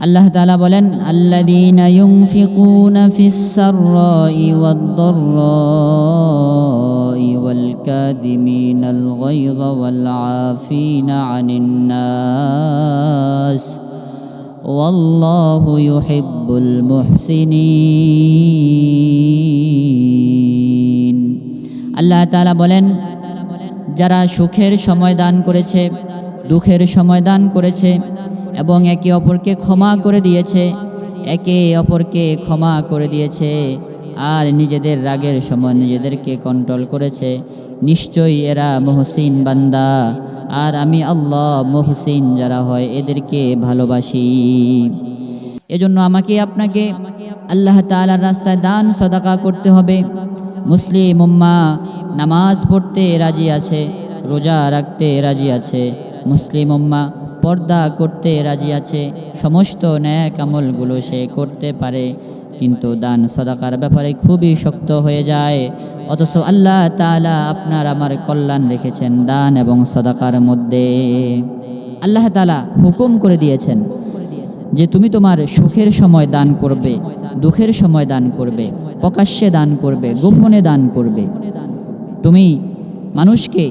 আল্লাহ তাআলা বলেন, আল্লাযীনা ইউনফিকুনা ফিস সাররাই ওয়াদ দাররাই ওয়াল কাযিমিনাল গায়যা ওয়াল আফিনা আনিন নাস ওয়াল্লাহু ইউহিব্বুল মুহসিনিন। আল্লাহ তাআলা বলেন, যারা সুখের সময় দান করেছে, দুঃখের সময় দান করেছে এবং একে অপরকে ক্ষমা করে দিয়েছে, একে অপরকে ক্ষমা করে দিয়েছে আর নিজেদের রাগের সময় নিজেদেরকে কন্ট্রোল করেছে, নিশ্চয়ই এরা মুহসিন বান্দা। আর আমি আল্লাহ মুহসিন যারা হয় এদেরকে ভালোবাসি। এজন্য আমাকে আপনাকে আল্লাহ তাআলার রাস্তায় দান সদাকা করতে হবে। মুসলিম উম্মাহ নামাজ পড়তে রাজি আছে, রোজা রাখতে রাজি আছে, মুসলিম উম্মাহ পর্দা করতে রাজি আছে, সমস্ত নেক আমলগুলো সে করতে পারে, কিন্তু দান সদাকার ব্যাপারে খুবই শক্ত হয়ে যায়। অথচ আল্লাহ তাআলা আপনার আমার কল্যাণ রেখেছেন দান এবং সদাকার মধ্যে। আল্লাহ তাআলা হুকুম করে দিয়েছেন যে তুমি তোমার সুখের সময় দান করবে, দুঃখের সময় দান করবে, প্রকাশ্যে দান করবে, গোপনে দান করবে। তুমি মানুষকে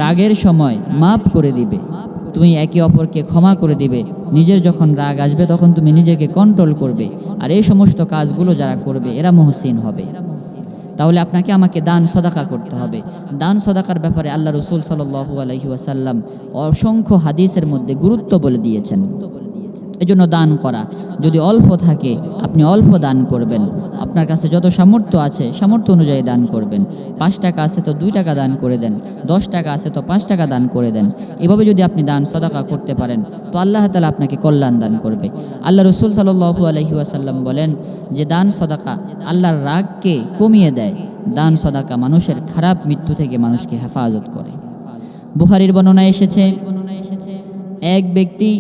রাগের সময় মাফ করে দিবে, তুমি একে অপরকে ক্ষমা করে দিবে, নিজের যখন রাগ আসবে তখন তুমি নিজেকে কন্ট্রোল করবে। আর এই সমস্ত কাজগুলো যারা করবে এরা মুহসিন হবে। তাহলে আপনাকে আমাকে দান সদাকা করতে হবে। দান সদাকার ব্যাপারে আল্লাহ রাসূল সাল্লাল্লাহু আলাইহি ওয়াসাল্লাম অসংখ্য হাদিসের মধ্যে গুরুত্ব বলে দিয়েছেন। এজন্য দান করা, যদি অল্প থাকে আপনি অল্প দান করবেন, আপনার কাছে যত সামর্থ্য আছে সামর্থ্য অনুযায়ী দান করবেন। 5 টাকা আছে তো 2 টাকা দান করে দেন, 10 টাকা আছে তো 5 টাকা দান করে দেন। এভাবে যদি আপনি দান সদাকা করতে পারেন তো আল্লাহ তাআলা আপনাকে কল্যাণ দান করবে। আল্লাহ রাসূল সাল্লাল্লাহু আলাইহি ওয়াসাল্লাম বলেন যে দান সদাকা আল্লাহর রাগকে কমিয়ে দেয়, দান সদাকা মানুষের খারাপ মৃত্যু থেকে মানুষকে হেফাজত করে। বুখারীর বর্ণনায় এসেছে, এক ব্যক্তি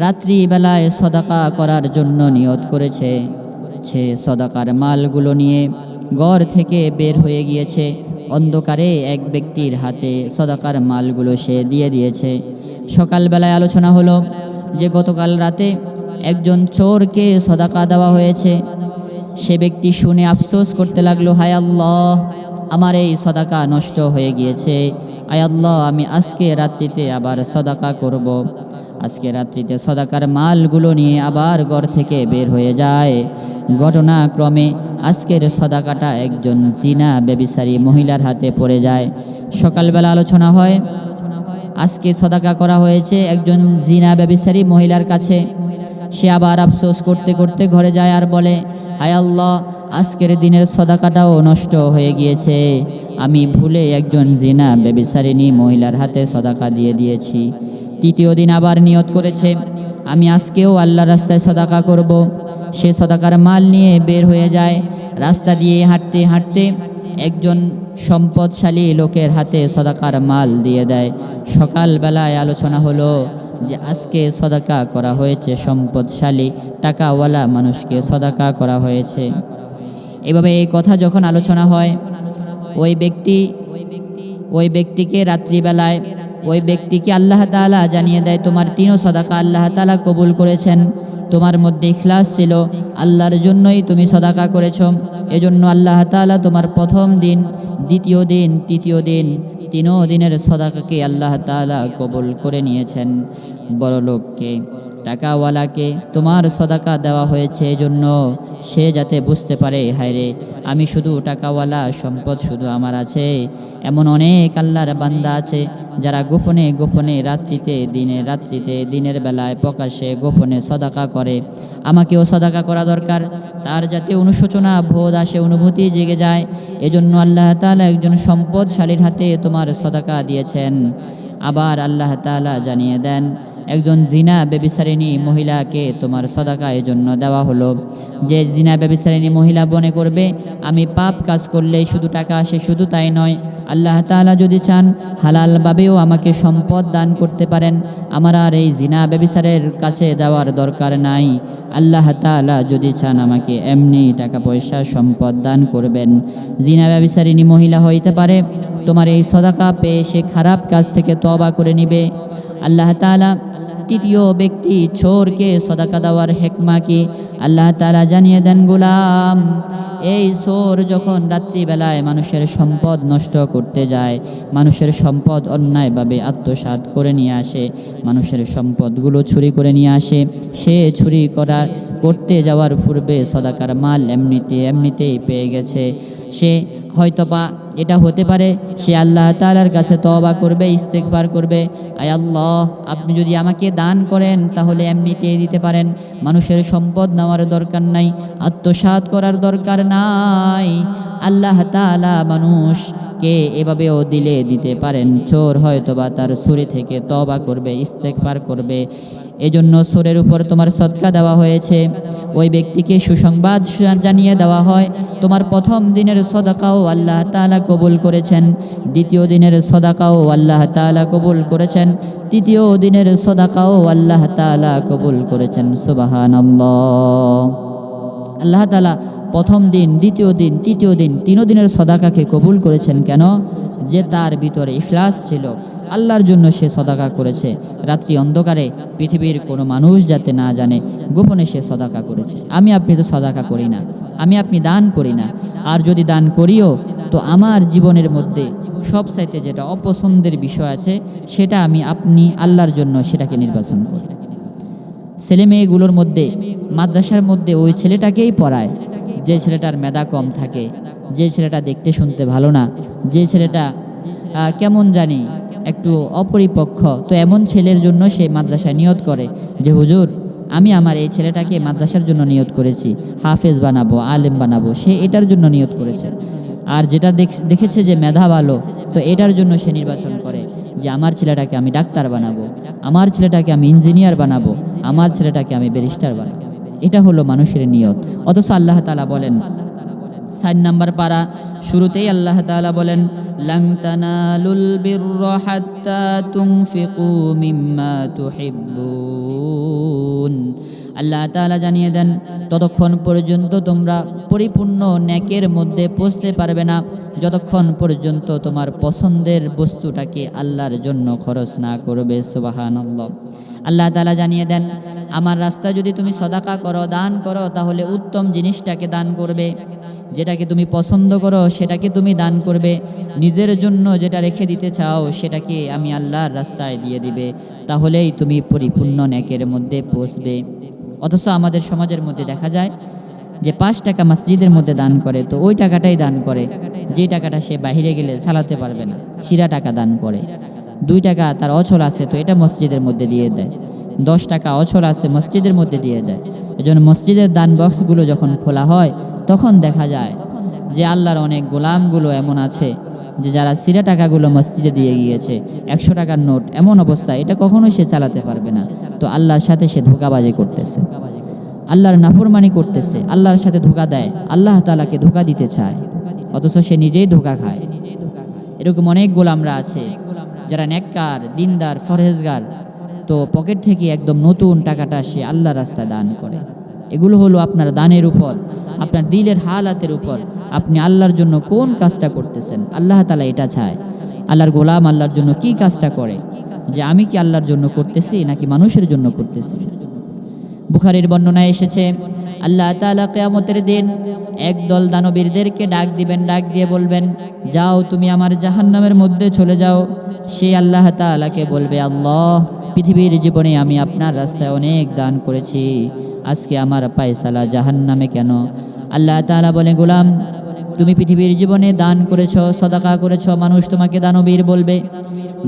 রাত্রিবেলায় সদাকা করার জন্য নিয়ত করেছে, সে সদাকার মালগুলো নিয়ে ঘর থেকে বের হয়ে গিয়েছে। অন্ধকারে এক ব্যক্তির হাতে সদাকার মালগুলো সে দিয়ে দিয়েছে। সকালবেলায় আলোচনা হলো যে গতকাল রাতে একজন চোরকে সদাকা দেওয়া হয়েছে। সে ব্যক্তি শুনে আফসোস করতে লাগলো, হায় আল্লাহ, আমার এই সদাকা নষ্ট হয়ে গিয়েছে, আয় আল্লাহ, আমি আজকে রাত্রিতে আবার সদাকা করব। আজকে রাত্রিতে সদাকার মালগুলো নিয়ে আবার ঘর থেকে বের হয়ে যায়। ঘটনাক্রমে আজকের সদাকাটা একজন জিনা ব্যভিচারী মহিলার হাতে পড়ে যায়। সকালবেলা আলোচনা হয়, আজকে সদাকা করা হয়েছে একজন জিনা ব্যভিচারী মহিলার কাছে। সে আবার আফসোস করতে করতে ঘরে যায় আর বলে, হায় আল্লাহ, আজকের দিনের সদাকাটাও নষ্ট হয়ে গিয়েছে, আমি ভুলে একজন জিনা ব্যভিচারিণী মহিলার হাতে সদাকা দিয়ে দিয়েছি। তৃতীয় দিন আবার নিয়ত করেছে, আমি আজকেও আল্লাহর রাস্তায় সদাকা করব। সে সদাকার মাল নিয়ে বের হয়ে যায়। রাস্তা দিয়ে হাঁটতে হাঁটতে একজন সম্পদশালী লোকের হাতে সদাকার মাল দিয়ে দেয়। সকালবেলায় আলোচনা হলো যে আজকে সদাকা করা হয়েছে সম্পদশালী টাকাওয়ালা মানুষকে সদাকা করা হয়েছে। এভাবে এই কথা যখন আলোচনা হয়, ওই ব্যক্তিকে রাত্রিবেলায় ওই ব্যক্তিকে আল্লাহ তাআলা জানিয়ে দেয়, তোমার 3 সদাকা আল্লাহ তাআলা কবুল করেছেন, তোমার মধ্যে ইখলাস ছিল, আল্লাহর জন্যই তুমি সদাকা করেছ, এজন্য আল্লাহ তাআলা তোমার প্রথম দিন, দ্বিতীয় দিন, তৃতীয় দিন, 3 দিনের সদাকাকে আল্লাহ তাআলা কবুল করে নিয়েছেন। বড় লোককে, টাকাওয়ালাকে তোমার সদাকা দেওয়া হয়েছে, এজন্য সে যাতে বুঝতে পারে, হায় রে, আমি শুধু টাকাওয়ালা, সম্পদ শুধু আমার আছে। এমন অনেক আল্লাহর বান্দা আছে যারা গোপনে গোপনে রাত্রিতে দিনের বেলায় প্রকাশ্যে গোপনে সদাকা করে। আমাকেও সদাকা করা দরকার, তার যাতে অনুশোচনা বোধ আসে, অনুভূতি জেগে যায়। এজন্য আল্লাহ তাআলা একজন সম্পদশালীর হাতে তোমার সদাকা দিয়েছেন। আবার আল্লাহ তাআলা জানিয়ে দেন, একজন জিনা ব্যভিচারিণী মহিলাকে তোমার সদাকা এজন্য দেওয়া হলো। যে জিনা ব্যভিচারিণী মহিলা মনে করবে আমি পাপ কাজ করলেই শুধু টাকা আসে, শুধু তাই নয়, আল্লাহ তাআলা যদি চান হালালভাবেও আমাকে সম্পদ দান করতে পারেন, আমার আর এই জিনা ব্যভিচারের কাছে যাওয়ার দরকার নাই। আল্লাহ তাআলা যদি চান আমাকে এমনি টাকা পয়সা সম্পদ দান করবেন। জিনা ব্যভিচারিণী মহিলা হইতে পারে তোমার এই সদাকা পেয়ে সে খারাপ কাজ থেকে তওবা করে নিবে। আল্লাহ তাআলা তৃতীয় ব্যক্তি চোরকে সদাকা দেওয়ার হেকমা কি আল্লাহ তাআলা জানিয়ে দেন, গোলাম এই চোর যখন রাত্রিবেলায় মানুষের সম্পদ নষ্ট করতে যায়, মানুষের সম্পদ অন্যায়ভাবে আত্মসাৎ করে নিয়ে আসে, মানুষের সম্পদগুলো চুরি করে নিয়ে আসে, সে চুরি করতে যাওয়ার পূর্বে সদাকার মাল এমনিতেই পেয়ে গেছে, সে হয়তোবা এটা হতে পারে সে আল্লাহ তাআলার কাছে তওবা করবে, ইস্তেগফার করবে, আয় আল্লাহ আপনি যদি আমাকে দান করেন তাহলে এমনিতেই দিতে পারেন, মানুষের সম্পদ নেওয়ার দরকার নাই, আত্মসাৎ করার দরকার নাই, আল্লাহ তাআলা মানুষকে এভাবেও দিতে পারেন। চোর হয়তোবা তার চুরি থেকে তওবা করবে, ইস্তেগফার করবে, এজন্য চোরের উপর তোমার সদকা দেওয়া হয়েছে, ওই ব্যক্তিকে সুসংবাদ জানিয়ে দেওয়া হয় তোমার প্রথম দিনের সদাকাও আল্লাহ তাআলা কবুল করেছেন, দ্বিতীয় দিনের সদাকাও আল্লাহ তাআলা কবুল করেছেন, তৃতীয় দিনের সদাকাও আল্লাহ তাআলা কবুল করেছেন। সুবহানাল্লাহ। আল্লাহ তাআলা প্রথম দিন, দ্বিতীয় দিন, তৃতীয় দিন, 3 দিনের সদাকাকে কবুল করেছেন। কেন? যে তার ভিতরে ইখলাস ছিল, আল্লাহর জন্য সে সদাকা করেছে, রাত্রি অন্ধকারে পৃথিবীর কোনো মানুষ যাতে না জানে, গোপনে সে সদাকা করেছে। আমি আপনি তো সদাকা করি না, আমি আপনি দান করি না, আর যদি দান করিও তো আমার জীবনের মধ্যে সবচাইতে যেটা অপছন্দের বিষয় আছে সেটা আমি আপনি আল্লাহর জন্য সেটাকে নির্বাচন করি। ছেলে মেয়েগুলোর মধ্যে মাদ্রাসার মধ্যে ওই ছেলেটাকেই পড়ায় যে ছেলেটার মেধা কম থাকে, যে ছেলেটা দেখতে শুনতে ভালো না, যে ছেলেটা কেমন জানি একটু অপরিপক্ষ, তো এমন ছেলের জন্য সে মাদ্রাসায় নিয়ত করে যে হুজুর আমি আমার এই ছেলেটাকে মাদ্রাসার জন্য নিয়ত করেছি, হাফেজ বানাবো, আলেম বানাবো, সে এটার জন্য নিয়ত করেছে। আর যেটা দেখেছে যে মেধা ভালো, তো এটার জন্য সে নির্বাচন করে যে আমার ছেলেটাকে আমি ডাক্তার বানাবো, আমার ছেলেটাকে আমি ইঞ্জিনিয়ার বানাবো, আমার ছেলেটাকে আমি ব্যারিস্টার বানাবো। এটা হলো মানুষের নিয়ত। অথচ আল্লাহ তাআলা বলেন 4 নম্বর পারা শুরুতেই আল্লাহ তাআলা বলেন লান তানালুল বিররা হাত্তা তুনফিকু মিম্মা তুহিব্বুন। আল্লাহ তাআলা জানিয়ে দেন ততক্ষণ পর্যন্ত তোমরা পরিপূর্ণ নেকের মধ্যে পৌঁছতে পারবে না যতক্ষণ পর্যন্ত তোমার পছন্দের বস্তুটাকে আল্লাহর জন্য খরচ না করবে। সুবহানাল্লাহ। আল্লাহ তাআলা জানিয়ে দেন আমার রাস্তায় যদি তুমি সদাকা করো, দান করো, তাহলে উত্তম জিনিসটাকে দান করবে, যেটাকে তুমি পছন্দ করো সেটাকে তুমি দান করবে, নিজের জন্য যেটা রেখে দিতে চাও সেটাকে আমি আল্লাহর রাস্তায় দিয়ে দিবে, তাহলেই তুমি পরিপূর্ণ নেকের মধ্যে পৌঁছবে। অথচ আমাদের সমাজের মধ্যে দেখা যায় যে 5 টাকা মসজিদের মধ্যে দান করে, তো ওই টাকাটাই দান করে যে টাকাটা সে বাইরে গেলে চালাতে পারবে না, ছিঁড়া টাকা দান করে। 2 টাকা তার অচল আছে, তো এটা মসজিদের মধ্যে দিয়ে দেয়। 10 টাকা অচল আছে, মসজিদের মধ্যে দিয়ে দেয়। এজন্য মসজিদের দান বক্সগুলো যখন খোলা হয় তখন দেখা যায় যে আল্লাহর অনেক গোলামগুলো এমন আছে যে যারা ছিঁড়া টাকাগুলো মসজিদে দিয়ে গিয়েছে, 100 টাকার নোট, এমন অবস্থা এটা কখনোই সে চালাতে পারবে না। তো আল্লাহর সাথে সে ধোঁকাবাজি করতেছে, আল্লাহর নাফরমানি করতেছে, আল্লাহর সাথে ধোঁকা দেয়, আল্লাহ তাআলাকে ধোঁকা দিতে চায়, অথচ সে নিজেই ধোঁকা খায়। এরকম অনেক গোলামরা আছে যারা নেককার, দিনদার, ফরহেজগার, তো পকেট থেকে একদম নতুন টাকাটা সে আল্লাহর রাস্তায় দান করে। এগুলো হলো আপনার দানের উপর, আপনার দিলের হালাতের উপর, আপনি আল্লাহর জন্য কোন কাজটা করতেছেন। আল্লাহ তাআলা এটা চায়। আল্লাহর গোলাম আল্লাহর জন্য কি কাজটা করে, যে আমি কি আল্লাহর জন্য করতেছি নাকি মানুষের জন্য করতেছি। বুখারীর বর্ণনায় এসেছে আল্লাহ তাআলা কিয়ামতের দিন একদল দানবীরদেরকে ডাক দিবেন, ডাক দিয়ে বলবেন যাও তুমি আমার জাহান্নামের মধ্যে চলে যাও। সে আল্লাহ তাআলাকে বলবে আল্লাহ পৃথিবীর জীবনে আমি আপনার রাস্তায় অনেক দান করেছি, আজকে আমার পায়সালা জাহান্নামে কেন? আল্লাহ তাআলা বলে গোলাম তুমি পৃথিবীর জীবনে দান করেছো, সদাকা করেছো, মানুষ তোমাকে দানবীর বলবে,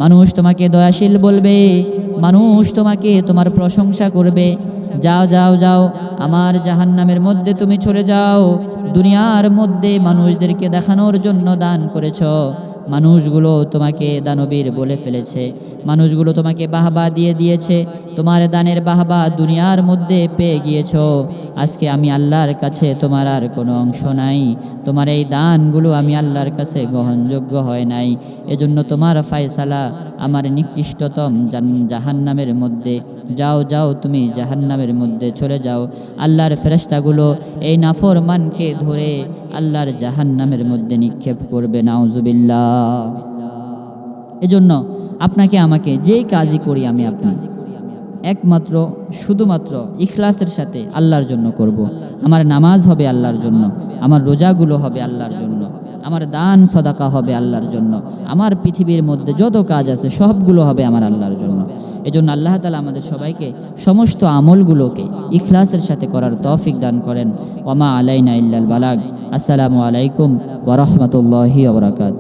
মানুষ তোমাকে দয়াশীল বলবে, মানুষ তোমাকে তোমার প্রশংসা করবে। যাও যাও যাও আমার জাহান্নামের মধ্যে তুমি চলে যাও। দুনিয়ার মধ্যে মানুষদেরকে দেখানোর জন্য দান করেছো, মানুষগুলো তোমাকে দানবীর বলে ফেলেছে, মানুষগুলো তোমাকে বাহবা দিয়ে দিয়েছে, তোমার দানের বাহবা দুনিয়ার মধ্যে পেয়ে গিয়েছো। আজকে আমি আল্লাহর কাছে তোমার আর কোনো অংশ নাই, তোমার এই দানগুলো আমি আল্লাহর কাছে গ্রহণযোগ্য হয় নাই, এজন্য তোমার ফায়সালা আমার নিকৃষ্টতম জাহান্নামের মধ্যে। যাও যাও তুমি জাহান্নামের মধ্যে চলে যাও। আল্লাহর ফেরেশতাগুলো এই নাফরমানকে ধরে আল্লাহর জাহান্নামের মধ্যে নিক্ষেপ করবে। নাউজুবিল্লাহ। এজন্য আপনাকে আমাকে যেই কাজই করি আমি আপনি, একমাত্র শুধুমাত্র ইখলাসের সাথে আল্লাহর জন্য করব। আমার নামাজ হবে আল্লাহর জন্য, আমার রোজাগুলো হবে আল্লাহর জন্য, আমার দান সদাকা হবে আল্লাহর জন্য, আমার পৃথিবীর মধ্যে যত কাজ আছে সবগুলো হবে আমার আল্লাহর জন্য। এজন্য আল্লাহ তাআলা আমাদের সবাইকে সমস্ত আমলগুলোকে ইখলাসের সাথে করার তৌফিক দান করেন। ওমা আলাইনা ইল্লাল বালাগ। আসসালামু আলাইকুম ওয়া রাহমাতুল্লাহি ওয়া বারাকাতুহু।